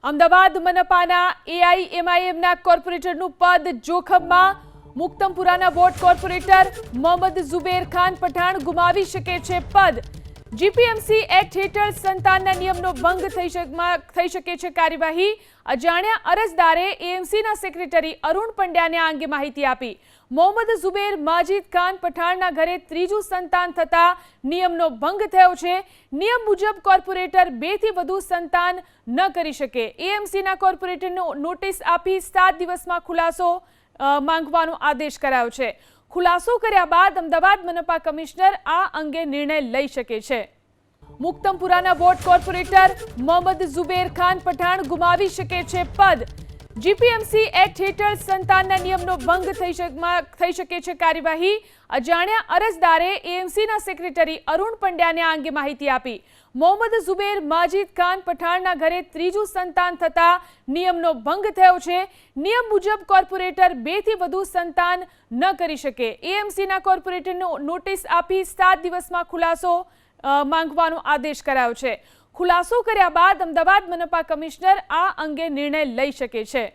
અમદાવાદ મનપાના એઆઈએમઆઈએમના કોર્પોરેટરનું પદ જોખમમાં. મુક્તમપુરાના ward corporator Mohammad Zuber Khan Pathan ગુમાવી શકે છે પદ. જીપીએમસી એક્ટ હેઠળ સંતાનના નિયમનો ભંગ થઈ શકે છે કાર્યવાહી. અજાણ્યા અરજદારે એએમસીના સેક્રેટરી અરુણ પંડ્યાને આ અંગે માહિતી આપી. મોહમ્મદ ઝુબેર માજીદ ખાન પઠાણના ઘરે ત્રીજું સંતાન થતા નિયમનો ભંગ થયો છે. નિયમ મુજબ કોર્પોરેટર 2 થી વધુ સંતાન ન કરી શકે. એએમસીના કોર્પોરેટરને નોટિસ આપી 7 દિવસમાં ખુલાસો માંગવાનો આદેશ કરાયો છે. ખુલાસો કર્યા બાદ અમદાવાદ મનપા કમિશનર આ અંગે નિર્ણય લઈ શકે છે. મુક્તમપુરાના વોર્ડ કોર્પોરેટર મોહમ્મદ ઝુબેર ખાન પઠાણ ગુમાવી શકે છે પદ. જીપીએમસી એક્ટ હેઠળ સંતાનના નિયમનો ભંગ થઈ શકે છે કાર્યવાહી. અજાણ્યા અરજદારે એએમસીના સેક્રેટરી અરુણ પંડ્યાને આ અંગે માહિતી આપી. મોહમ્મદ ઝુબેર માજીદ ખાન પઠાણના ઘરે ત્રીજું સંતાન થતા નિયમનો ભંગ થયો છે. નિયમ મુજબ કોર્પોરેટર 2 થી વધુ સંતાન ન કરી શકે. એએમસીના કોર્પોરેટરને નોટિસ આપી 7 દિવસમાં ખુલાસો માંગવાનો આદેશ કરાયો છે. ખુલાસો કર્યા બાદ અમદાવાદ મનપા કમિશનર આ અંગે નિર્ણય લઈ શકે છે.